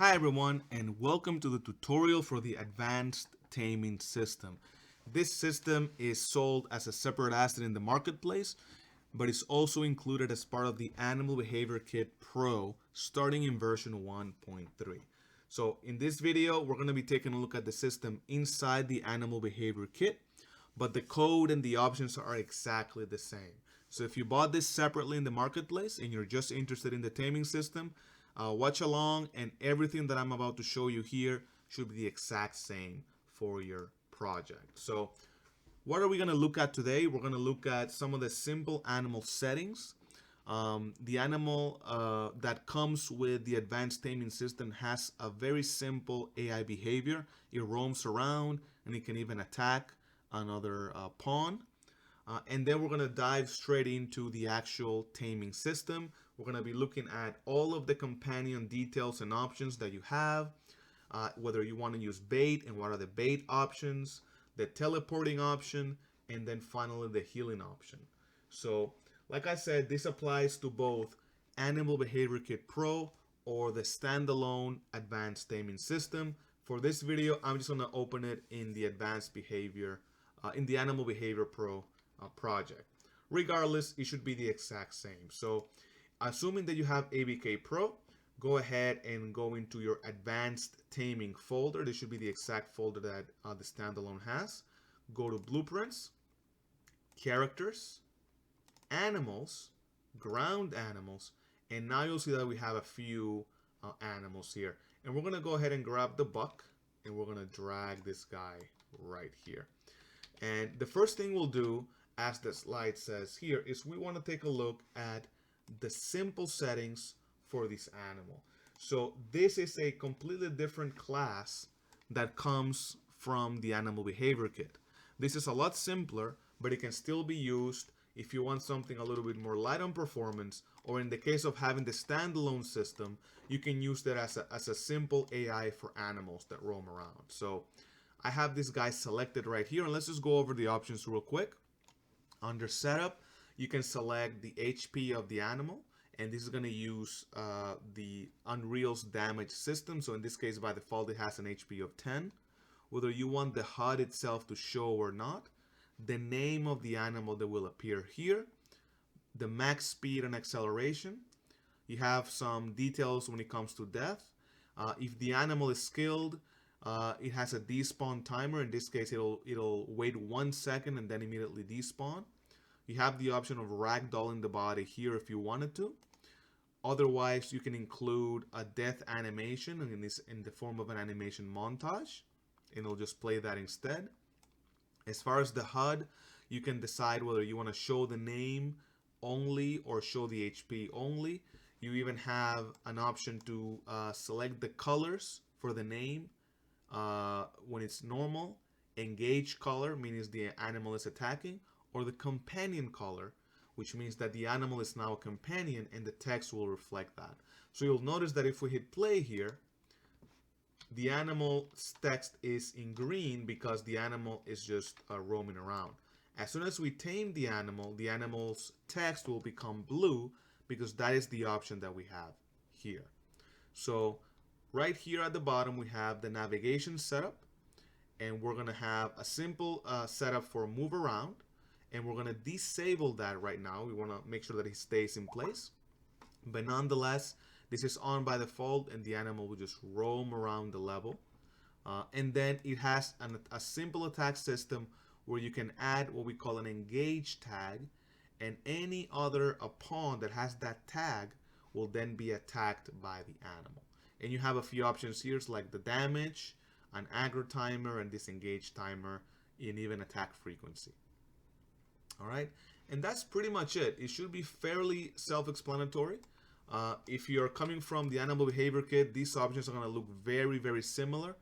Hi everyone, and welcome to the tutorial for the advanced taming system. This system is sold as a separate asset in the marketplace, but it's also included as part of the Animal Behavior Kit Pro starting in version 1.3. So in this video, we're going to be taking a look at the system inside the Animal Behavior Kit, but the code and the options are exactly the same. So if you bought this separately in the marketplace and you're just interested in the taming system, watch along, and everything that I'm about to show you here should be the exact same for your project. So what are we going to look at today? We're going to look at some of the simple animal settings. The animal that comes with the advanced taming system has a very simple AI behavior. It roams around and it can even attack another pawn. And then we're going to dive straight into the actual taming system. We're going to be looking at all of the companion details and options that you have, whether you want to use bait and what are the bait options, the teleporting option, and then finally the healing option. So, like I said, this applies to both Animal Behavior Kit Pro or the standalone advanced taming system. For this video, I'm just going to open it in the advanced behavior, in the Animal Behavior Pro project. Regardless, it should be the exact same. So assuming that you have ABK Pro, go ahead and go into your advanced taming folder. This should be the exact folder that the standalone has. Go to blueprints, characters, animals, ground animals, and now you'll see that we have a few animals here. And we're going to go ahead and grab the buck and we're going to drag this guy right here. And the first thing we'll do, as the slide says here, is we want to take a look at the simple settings for this animal. So this is a completely different class that comes from the Animal Behavior Kit. This is a lot simpler, but it can still be used if you want something a little bit more light on performance, or in the case of having the standalone system, you can use that as a simple AI for animals that roam around. So I have this guy selected right here, and let's just go over the options real quick. Under setup, you can select the HP of the animal, and this is going to use the Unreal's damage system. So in this case, by default, it has an HP of 10. Whether you want the HUD itself to show or not, the name of the animal that will appear here, the max speed and acceleration. You have some details when it comes to death. If the animal is skilled, it has a despawn timer. In this case, it'll wait 1 second and then immediately despawn. You have the option of ragdolling the body here if you wanted to. Otherwise, you can include a death animation in the form of an animation montage, and it'll just play that instead. As far as the HUD, you can decide whether you want to show the name only or show the HP only. You even have an option to select the colors for the name when it's normal, engage color, meaning the animal is attacking, or the companion color, which means that the animal is now a companion and the text will reflect that. So you'll notice that if we hit play here, the animal's text is in green because the animal is just roaming around. As soon as we tame the animal's text will become blue because that is the option that we have here. So right here at the bottom, we have the navigation setup, and we're going to have a simple setup for move around, and we're going to disable that right now. We want to make sure that it stays in place, but nonetheless, this is on by default, and the animal will just roam around the level. And then it has a simple attack system where you can add what we call an engage tag, and any other pawn that has that tag will then be attacked by the animal. And you have a few options here, like the damage, an aggro timer, and disengage timer, and even attack frequency. All right, and that's pretty much it. It should be fairly self-explanatory. If you're coming from the Animal Behavior Kit, these options are going to look very, very similar.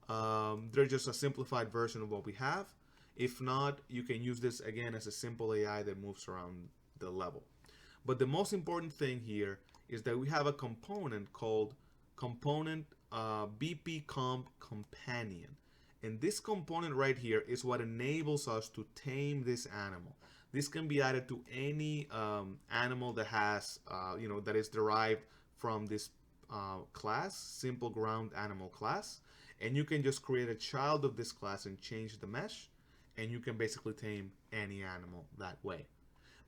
They're just a simplified version of what we have. If not, you can use this again as a simple AI that moves around the level. But the most important thing here is that we have a component called component BP Comp Companion. And this component right here is what enables us to tame this animal. This can be added to any animal that has, that is derived from this class, simple ground animal class, and you can just create a child of this class and change the mesh, and you can basically tame any animal that way.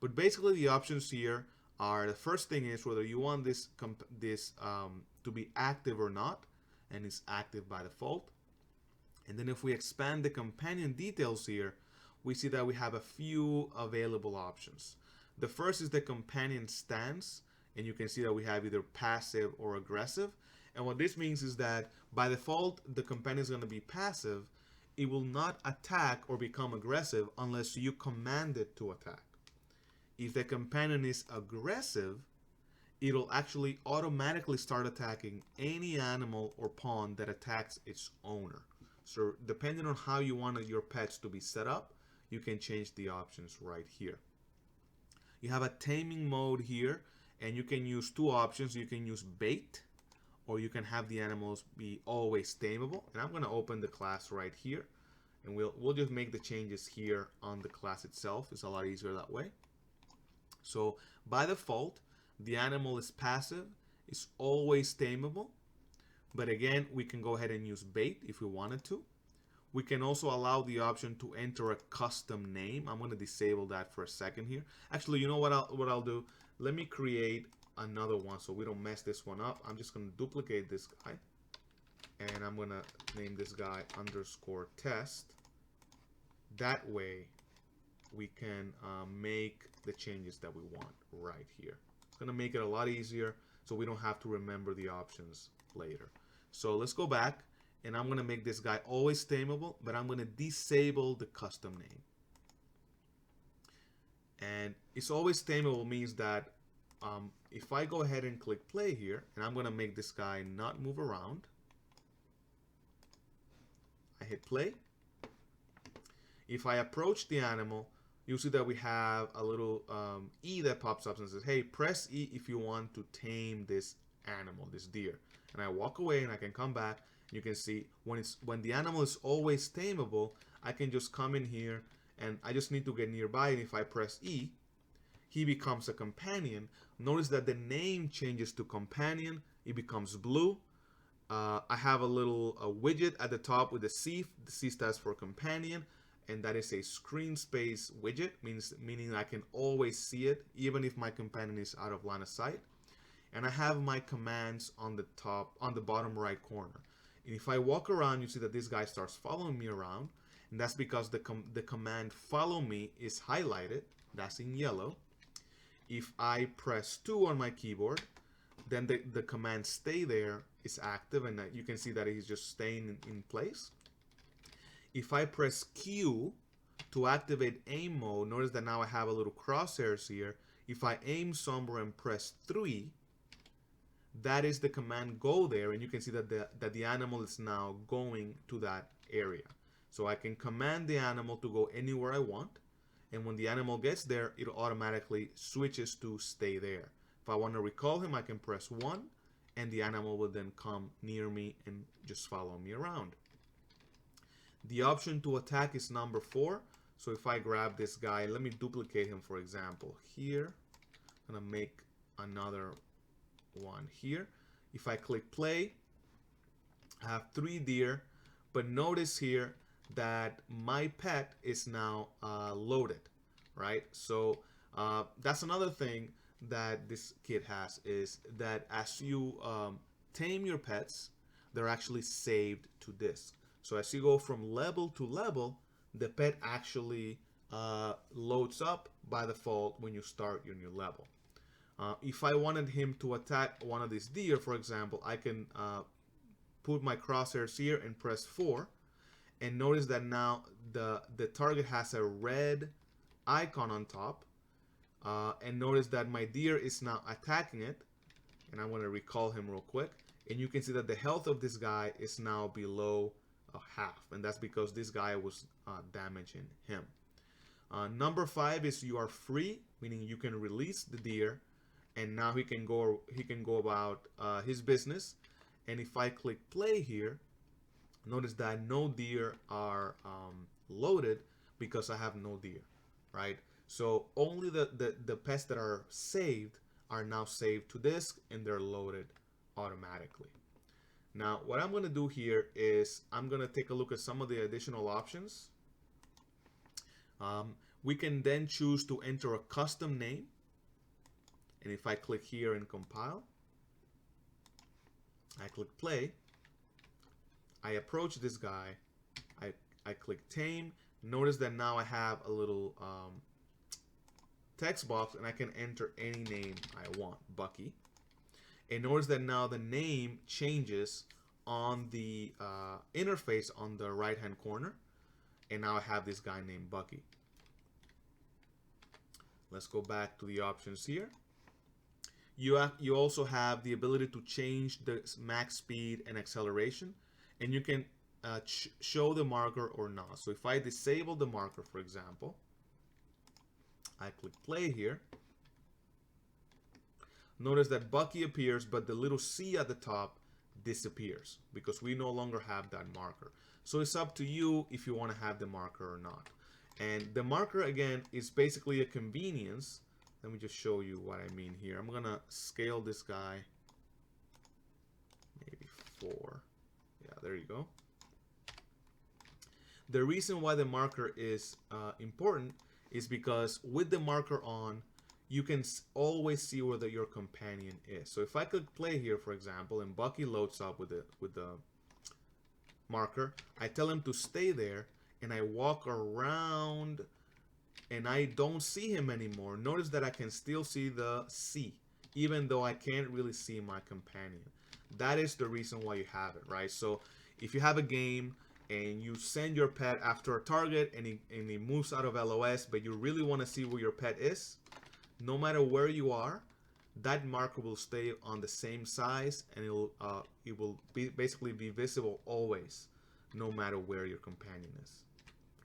But basically the options here are, the first thing is whether you want this to be active or not, and it's active by default. And then if we expand the companion details here, we see that we have a few available options. The first is the companion stance, and you can see that we have either passive or aggressive. And what this means is that by default, the companion is going to be passive. It will not attack or become aggressive unless you command it to attack. If the companion is aggressive, it'll actually automatically start attacking any animal or pawn that attacks its owner. So depending on how you want your pets to be set up, you can change the options right here. You have a taming mode here, and you can use two options. You can use bait, or you can have the animals be always tameable. And I'm going to open the class right here, and we'll just make the changes here on the class itself. It's a lot easier that way. So by default, the animal is passive, it's always tameable. But again, we can go ahead and use bait if we wanted to. We can also allow the option to enter a custom name. I'm going to disable that for a second here. Actually, you know what I'll do? Let me create another one so we don't mess this one up. I'm just going to duplicate this guy, and I'm going to name this guy _test. That way, we can make the changes that we want right here. It's going to make it a lot easier so we don't have to remember the options later. So let's go back, and I'm going to make this guy always tameable, but I'm going to disable the custom name. And it's always tameable means that if I go ahead and click play here, and I'm going to make this guy not move around, I hit play. If I approach the animal, you'll see that we have a little E that pops up and says, hey, press E if you want to tame this animal, this deer. And I walk away, and I can come back. You can see when the animal is always tameable, I can just come in here, and I just need to get nearby, and if I press E, he becomes a companion. Notice that the name changes to companion. It becomes blue. I have a little widget at the top with the C. The C stands for companion, and that is a screen space widget, meaning I can always see it even if my companion is out of line of sight. And I have my commands on the bottom right corner. And if I walk around, you see that this guy starts following me around, and that's because the command follow me is highlighted. That's in yellow. If I press 2 on my keyboard, then the command stay there is active, and you can see that he's just staying in place. If I press Q to activate aim mode, notice that now I have a little crosshairs here. If I aim somewhere and press 3, that is the command go there, and you can see that the animal is now going to that area. So I can command the animal to go anywhere I want, and when the animal gets there, it automatically switches to stay there. If I want to recall him, I can press 1, and the animal will then come near me and just follow me around. The option to attack is number 4. So if I grab this guy, let me duplicate him, for example, here. I'm going to make another one here. If I click play, I have 3 deer, but notice here that my pet is now loaded, right? So that's another thing that this kit has, is that as you tame your pets, they're actually saved to disk. So as you go from level to level, the pet actually loads up by default when you start your new level. If I wanted him to attack one of these deer, for example, I can put my crosshairs here and press 4. And notice that now the target has a red icon on top. And notice that my deer is now attacking it. And I'm going to recall him real quick. And you can see that the health of this guy is now below half. And that's because this guy was damaging him. Number 5 is you are free, meaning you can release the deer. And now he can go about his business. And if I click play here, notice that no deer are loaded because I have no deer, right? So only the pets that are saved are now saved to disk, and they're loaded automatically. Now, what I'm going to do here is I'm going to take a look at some of the additional options. We can then choose to enter a custom name. And if I click here and compile, I click play, I approach this guy, I click tame. Notice that now I have a little text box and I can enter any name I want, Bucky. And notice that now the name changes on the interface on the right hand corner. And now I have this guy named Bucky. Let's go back to the options here. You also have the ability to change the max speed and acceleration. And you can show the marker or not. So if I disable the marker, for example, I click play here. Notice that Bucky appears, but the little C at the top disappears because we no longer have that marker. So it's up to you if you want to have the marker or not. And the marker, again, is basically a convenience. Let me just show you what I mean here. I'm going to scale this guy. Maybe 4. Yeah, there you go. The reason why the marker is important is because with the marker on, you can always see where your companion is. So if I could play here, for example, and Bucky loads up with the marker, I tell him to stay there, and I walk around, and I don't see him anymore. Notice that I can still see the C, even though I can't really see my companion. That is the reason why you have it, right? So if you have a game and you send your pet after a target and he moves out of LOS, but you really want to see where your pet is, no matter where you are, that marker will stay on the same size, and it will basically be visible always, no matter where your companion is.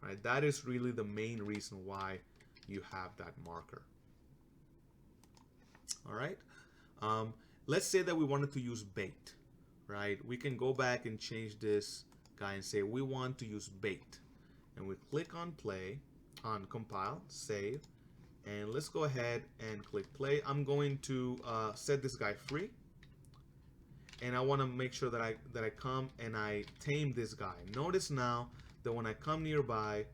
Right? That is really the main reason why you have that marker. All right. Let's say that we wanted to use bait, right? We can go back and change this guy and say we want to use bait, and we click on play, on compile, save, and let's go ahead and click play. I'm going to set this guy free, and I want to make sure that I come and I tame this guy. Notice now that when I come nearby,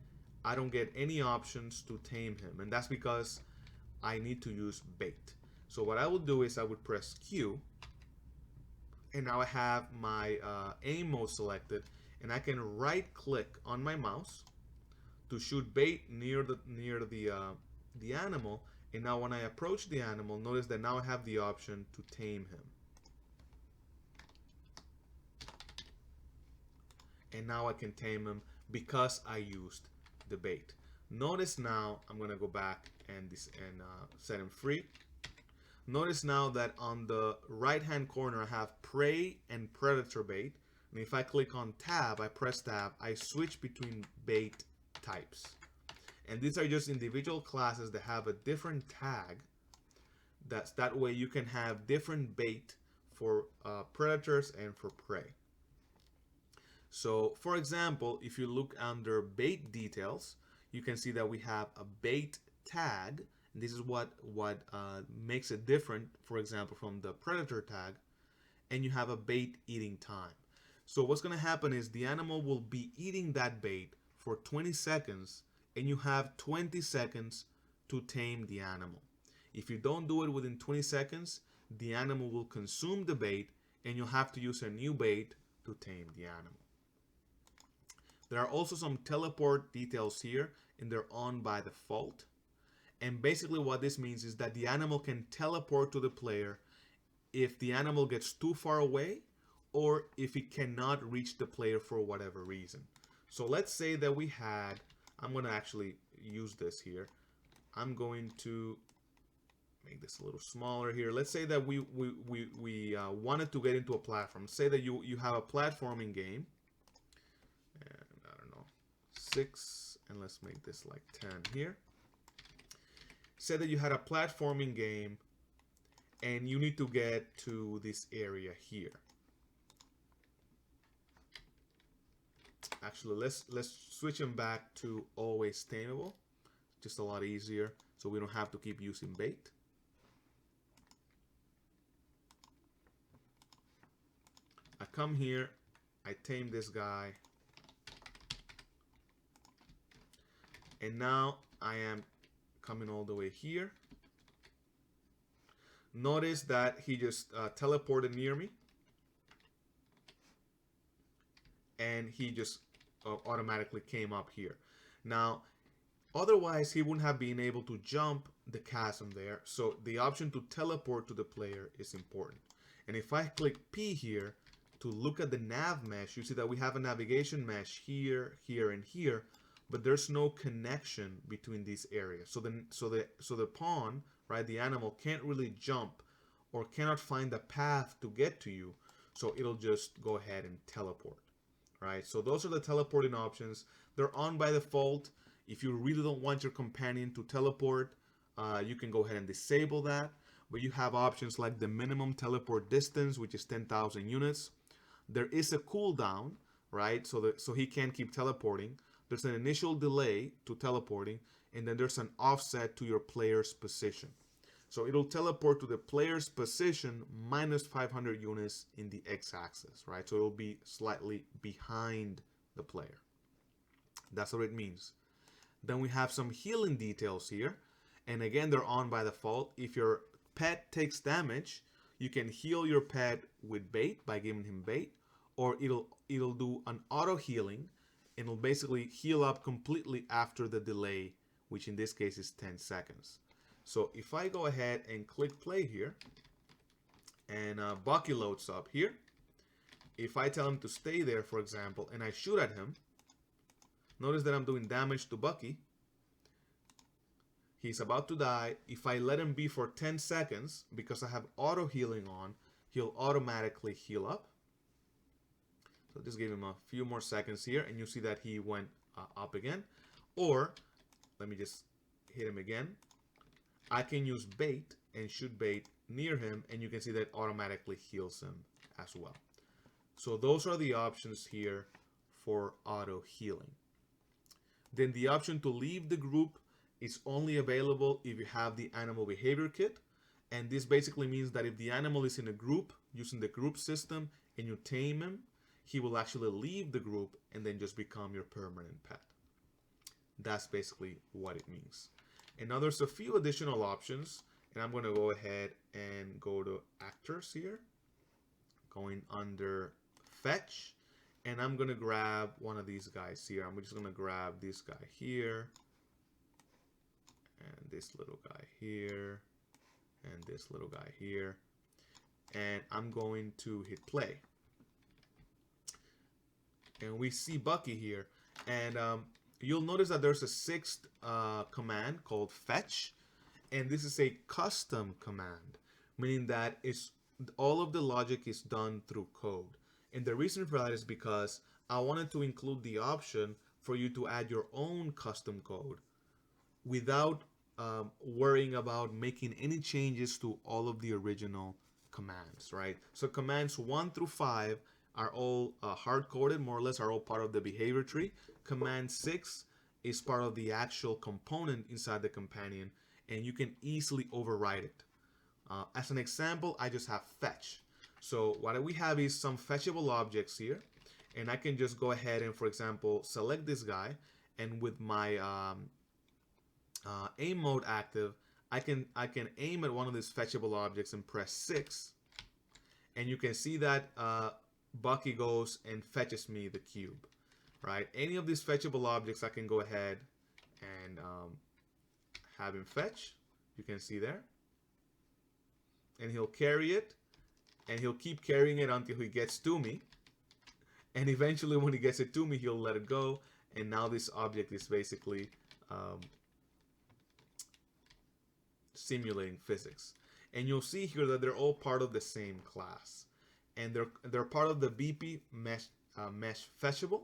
I don't get any options to tame him, and that's because I need to use bait. So what I will do is I would press Q, and now I have my aim mode selected, and I can right click on my mouse to shoot bait near the animal. And now when I approach the animal, notice that now I have the option to tame him. And now I can tame him because I used the bait. Notice now, I'm going to go back and set him free. Notice now that on the right hand corner I have prey and predator bait. And if I click on tab, I press tab, I switch between bait types. And these are just individual classes that have a different tag. That way you can have different bait for predators and for prey. So for example, if you look under bait details, you can see that we have a bait tag. And this is what makes it different, for example, from the predator tag. And you have a bait eating time. So what's going to happen is the animal will be eating that bait for 20 seconds, and you have 20 seconds to tame the animal. If you don't do it within 20 seconds, the animal will consume the bait, and you'll have to use a new bait to tame the animal. There are also some teleport details here, and they're on by default. And basically what this means is that the animal can teleport to the player if the animal gets too far away, or if it cannot reach the player for whatever reason. So let's say that we had, I'm going to actually use this here. I'm going to make this a little smaller here. Let's say that we wanted to get into a platform. Say that you have a platforming game. And I don't know, 6, and let's make this like 10 here. Say that you had a platforming game and you need to get to this area here. Actually, let's switch them back to always tameable. Just a lot easier, so we don't have to keep using bait. come here, I tame this guy, and now I am coming all the way here. Notice that he just teleported near me, and he just automatically came up here. Now, otherwise he wouldn't have been able to jump the chasm there, so the option to teleport to the player is important. And if I click P here to look at the nav mesh, you see that we have a navigation mesh here, here, and here, but there's no connection between these areas. So the pawn, right, the animal, can't really jump or cannot find the path to get to you, so it'll just go ahead and teleport, right? So those are the teleporting options. They're on by default. If you really don't want your companion to teleport, you can go ahead and disable that, but you have options like the minimum teleport distance, which is 10,000 units. There is a cooldown, right, so he can't keep teleporting. There's an initial delay to teleporting, and then there's an offset to your player's position. So it'll teleport to the player's position minus 500 units in the x-axis, right? So it'll be slightly behind the player. That's what it means. Then we have some healing details here, and again, they're on by default. If your pet takes damage, you can heal your pet with bait by giving him bait, or it'll do an auto healing, and it'll basically heal up completely after the delay, which in this case is 10 seconds. So if I go ahead and click play here, and Bucky loads up here, if I tell him to stay there, for example, and I shoot at him, notice that I'm doing damage to Bucky. He's about to die. If I let him be for 10 seconds, because I have auto healing on, he'll automatically heal up. So just give him a few more seconds here, and you see that he went up again. Or, let me just hit him again. I can use bait and shoot bait near him, and you can see that it automatically heals him as well. So those are the options here for auto healing. Then the option to leave the group is only available if you have the animal behavior kit. And this basically means that if the animal is in a group using the group system and you tame him, he will actually leave the group and then just become your permanent pet. That's basically what it means. And now there's a few additional options, and I'm going to go ahead and go to actors here, going under fetch, and I'm going to grab one of these guys here. I'm just going to grab this guy here, and this little guy here, and this little guy here, and I'm going to hit play. And we see Bucky here, and you'll notice that there's a sixth command called fetch, and this is a custom command, meaning that all of the logic is done through code. And the reason for that is because I wanted to include the option for you to add your own custom code without worrying about making any changes to all of the original commands, right? So commands 1 through 5 are all hard-coded, more or less, are all part of the behavior tree. Command 6 is part of the actual component inside the companion, and you can easily override it. As an example, I just have fetch. So what we have is some fetchable objects here, and I can just go ahead and, for example, select this guy, and with my aim mode active, I can aim at one of these fetchable objects and press 6, and you can see that Bucky goes and fetches me the cube, right? Any of these fetchable objects I can go ahead and have him fetch. You can see there, and he'll carry it, and he'll keep carrying it until he gets to me, and eventually when he gets it to me, he'll let it go, and now this object is basically simulating physics. And you'll see here that they're all part of the same class, and they're part of the BP mesh fetchable.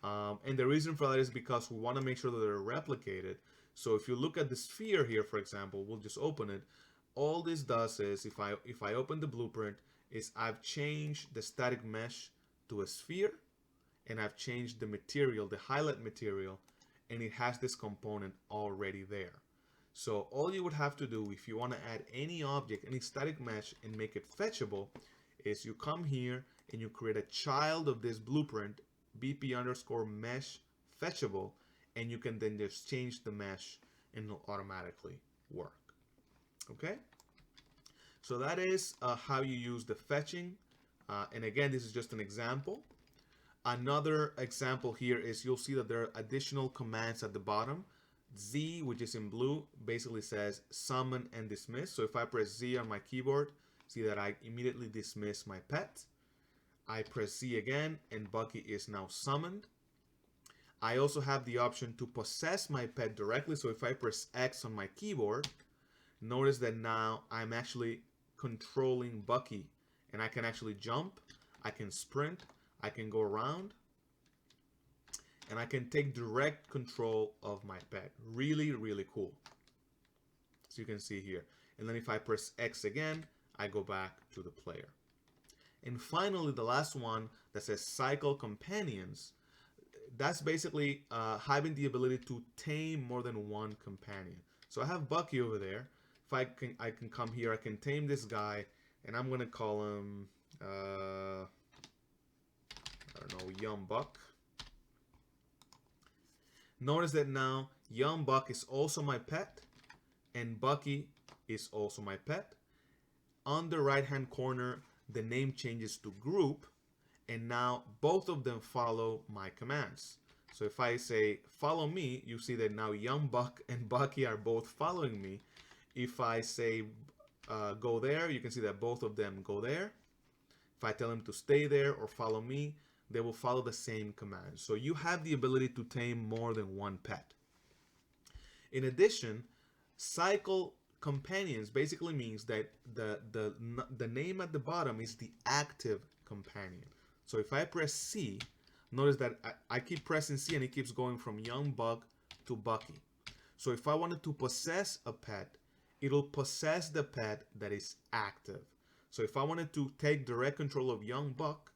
And the reason for that is because we want to make sure that they're replicated. So if you look at the sphere here, for example, we'll just open it. All this does is, if I open the blueprint, is I've changed the static mesh to a sphere, and I've changed the material, the highlight material, and it has this component already there. So all you would have to do if you want to add any object, any static mesh, and make it fetchable, is you come here and you create a child of this blueprint, BP underscore mesh fetchable, and you can then just change the mesh and it'll automatically work. Okay, so that is how you use the fetching. And again, this is just an example. Another example here is you'll see that there are additional commands at the bottom. Z, which is in blue, basically says summon and dismiss. So if I press Z on my keyboard, see that I immediately dismiss my pet. I press Z again and Bucky is now summoned. I also have the option to possess my pet directly. So if I press X on my keyboard, notice that now I'm actually controlling Bucky, and I can actually jump, I can sprint, I can go around, and I can take direct control of my pet. Really, really cool. So you can see here. And then if I press X again, I go back to the player. And finally, the last one that says cycle companions. That's basically having the ability to tame more than one companion. So I have Bucky over there. If I can come here, I can tame this guy, and I'm gonna call him I don't know, Young Buck. Notice that now Young Buck is also my pet, and Bucky is also my pet. On the right hand corner, the name changes to group, and now both of them follow my commands. So if I say follow me, you see that now Young Buck and Bucky are both following me. If I say go there, you can see that both of them go there. If I tell them to stay there or follow me, they will follow the same command. So you have the ability to tame more than one pet. In addition, cycle companions basically means that the name at the bottom is the active companion. So if I press C, notice that I keep pressing C and it keeps going from Young Buck to Bucky. So if I wanted to possess a pet, it'll possess the pet that is active. So if I wanted to take direct control of Young Buck,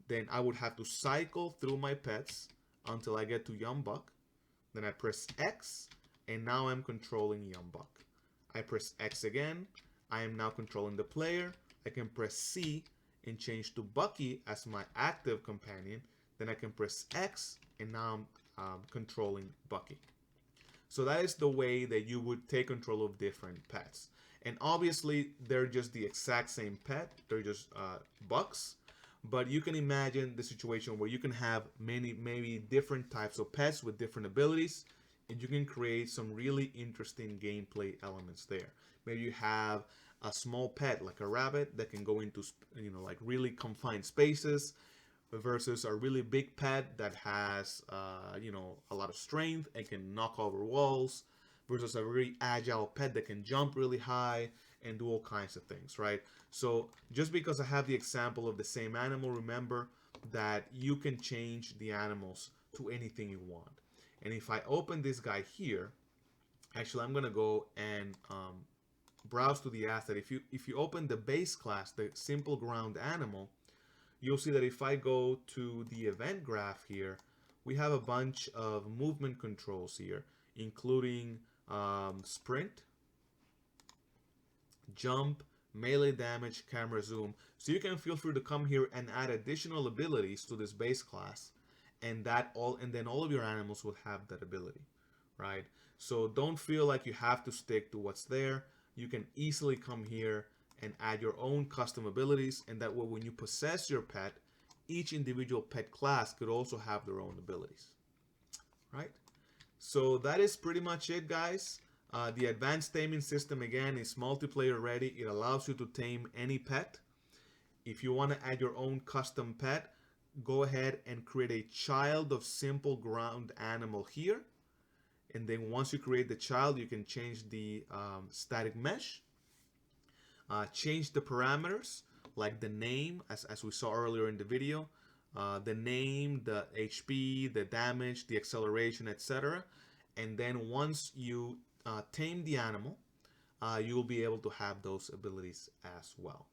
then I would have to cycle through my pets until I get to Young Buck. Then I press X, and now I'm controlling Young Buck. I press X again, I am now controlling the player. I can press C and change to Bucky as my active companion. Then I can press X, and now I'm controlling Bucky. So that is the way that you would take control of different pets. And obviously, they're just the exact same pet. They're just bucks. But you can imagine the situation where you can have maybe different types of pets with different abilities, and you can create some really interesting gameplay elements there. Maybe you have a small pet like a rabbit that can go into like really confined spaces, versus a really big pet that has a lot of strength and can knock over walls, versus a very agile pet that can jump really high and do all kinds of things, right? So just because I have the example of the same animal, remember that you can change the animals to anything you want. And if I open this guy here, actually I'm gonna go and browse to the asset. If you open the base class, the simple ground animal, you'll see that if I go to the event graph here, we have a bunch of movement controls here, including sprint, jump, melee damage, camera zoom. So you can feel free to come here and add additional abilities to this base class, and then all of your animals will have that ability, right? So don't feel like you have to stick to what's there. You can easily come here and add your own custom abilities, and that way when you possess your pet, each individual pet class could also have their own abilities, right? So that is pretty much it, guys. The advanced taming system, again, is multiplayer ready. It allows you to tame any pet. If you want to add your own custom pet, go ahead and create a child of simple ground animal here. And then once you create the child, you can change the static mesh, change the parameters like the name, as we saw earlier in the video, the name, the HP, the damage, the acceleration, etc. And then once you tame the animal, you will be able to have those abilities as well.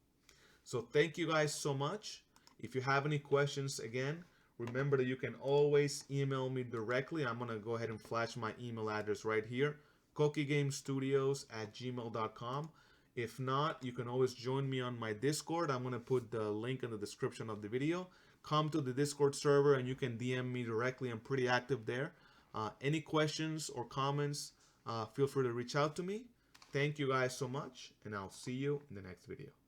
So thank you guys so much. If you have any questions, again, remember that you can always email me directly. I'm going to go ahead and flash my email address right here, kokigamestudios@gmail.com. If not, you can always join me on my Discord. I'm going to put the link in the description of the video. Come to the Discord server and you can DM me directly. I'm pretty active there. Any questions or comments, feel free to reach out to me. Thank you guys so much, and I'll see you in the next video.